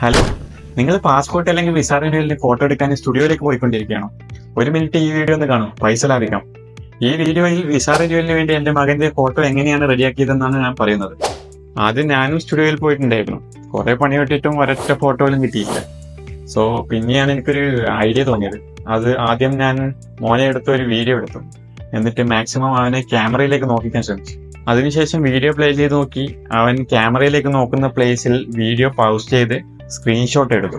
Hello, നിങ്ങൾ passport അല്ലെങ്കിൽ visa റിന്യൂവലിന് photo എടുക്കാൻ സ്റ്റുഡിയോയിലേക്ക് പോയിക്കൊണ്ടിരിക്കുകയാണോ? ഒരു മിനിറ്റ് ഈ വീഡിയോ ഒന്ന് കാണും, പൈസ ലാഭിക്കാം. ഈ വീഡിയോയിൽ വിസ റിന്യൂവലിന് വേണ്ടി എന്റെ മകന്റെ ഫോട്ടോ എങ്ങനെയാണ് റെഡിയാക്കിയതെന്നാണ് ഞാൻ പറയുന്നത്. ആദ്യം ഞാനും സ്റ്റുഡിയോയിൽ പോയിട്ടുണ്ടായിരുന്നു. കുറെ പണി പെട്ടിട്ടും ഒരൊറ്റ ഫോട്ടോയിലും കിട്ടിയില്ല. സോ പിന്നെയാണ് എനിക്കൊരു ഐഡിയ തോന്നിയത്. അത് ആദ്യം ഞാൻ മോനെ എടുത്ത ഒരു വീഡിയോ എടുത്തു. എന്നിട്ട് മാക്സിമം അവനെ ക്യാമറയിലേക്ക് നോക്കിക്കാൻ ശ്രമിച്ചു. അതിനുശേഷം വീഡിയോ പ്ലേ ചെയ്ത് നോക്കി അവൻ ക്യാമറയിലേക്ക് നോക്കുന്ന പ്ലേസിൽ വീഡിയോ പൗസ് ചെയ്ത് സ്ക്രീൻഷോട്ട് എടുത്തു.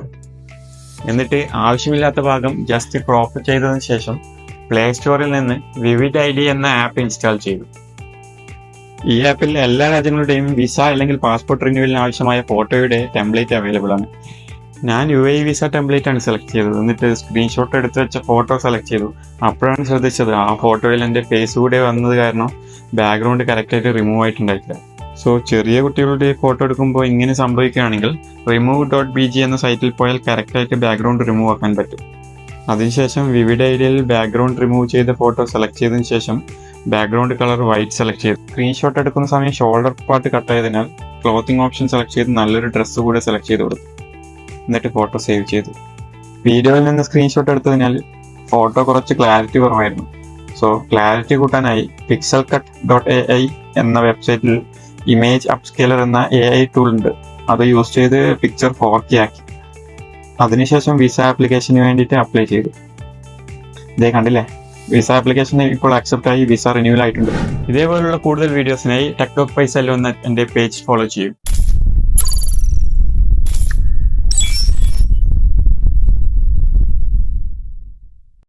എന്നിട്ട് ആവശ്യമില്ലാത്ത ഭാഗം ജസ്റ്റ് ക്രോപ്പ് ചെയ്തതിനു ശേഷം പ്ലേ സ്റ്റോറിൽ നിന്ന് വിവിഡ് ഐഡി എന്ന ആപ്പ് ഇൻസ്റ്റാൾ ചെയ്തു. ഈ ആപ്പിൽ എല്ലാ രാജ്യങ്ങളുടെയും വിസ അല്ലെങ്കിൽ പാസ്പോർട്ട് റിന്യൂവലിന് ആവശ്യമായ ഫോട്ടോയുടെ ടെംപ്ലേറ്റ് അവൈലബിൾ ആണ്. ഞാൻ UAE വിസ ടെംപ്ലേറ്റ് ആണ് സെലക്ട് ചെയ്തത്. എന്നിട്ട് സ്ക്രീൻഷോട്ട് എടുത്ത് വെച്ച ഫോട്ടോ സെലക്ട് ചെയ്തു. അപ്പോഴാണ് ശ്രദ്ധിച്ചത് ആ ഫോട്ടോയിൽ എൻ്റെ ഫേസ് കൂടെ വന്നത് കാരണം ബാക്ക്ഗ്രൗണ്ട് കറക്റ്റായിട്ട് റിമൂവ് ആയിട്ടുണ്ടായിട്ടില്ല. സോ ചെറിയ കുട്ടികളുടെ ഫോട്ടോ എടുക്കുമ്പോൾ ഇങ്ങനെ സംഭവിക്കുകയാണെങ്കിൽ remove.bg എന്ന സൈറ്റിൽ പോയാൽ കറക്റ്റായിട്ട് ബാക്ക്ഗ്രൗണ്ട് റിമൂവ് ആക്കാൻ പറ്റും. അതിനുശേഷം വിവിഡ് ഐഡിയയിൽ ബാക്ക്ഗ്രൗണ്ട് റിമൂവ് ചെയ്ത ഫോട്ടോ സെലക്ട് ചെയ്തതിനു ശേഷം ബാക്ക്ഗ്രൗണ്ട് കളർ വൈറ്റ് സെലക്ട് ചെയ്തു. സ്ക്രീൻഷോട്ട് എടുക്കുന്ന സമയം ഷോൾഡർ പാർട്ട് കട്ടായതിനാൽ ക്ലോത്തിങ് ഓപ്ഷൻ സെലക്ട് ചെയ്ത് നല്ലൊരു ഡ്രസ്സ് കൂടെ സെലക്ട് ചെയ്ത് കൊടുത്തു. എന്നിട്ട് ഫോട്ടോ സേവ് ചെയ്തു. വീഡിയോയിൽ നിന്ന് സ്ക്രീൻഷോട്ട് എടുത്തതിനാൽ ഫോട്ടോ കുറച്ച് ക്ലാരിറ്റി കുറവായിരുന്നു. സോ ക്ലാരിറ്റി കൂട്ടാനായി pixelcut.ai എന്ന വെബ്സൈറ്റിൽ ഇമേജ് അപ്സ്കെയിലർ എന്ന AI ടൂൾ ഉണ്ട്. അത് യൂസ് ചെയ്ത് പിക്ചർ 4K ആക്കി. അതിനുശേഷം വിസ ആപ്ലിക്കേഷന് വേണ്ടിയിട്ട് അപ്ലൈ ചെയ്തു. ഇതേ കണ്ടില്ലേ, വിസ ആപ്ലിക്കേഷൻ ഇപ്പോൾ അക്സെപ്റ്റ് ആയി, വിസ റിന്യൂവൽ ആയിട്ടുണ്ട്. ഇതേപോലുള്ള കൂടുതൽ വീഡിയോസിനായി ടെക് ടോക്ക് പൈസ എന്ന എൻ്റെ പേജ് ഫോളോ ചെയ്യും.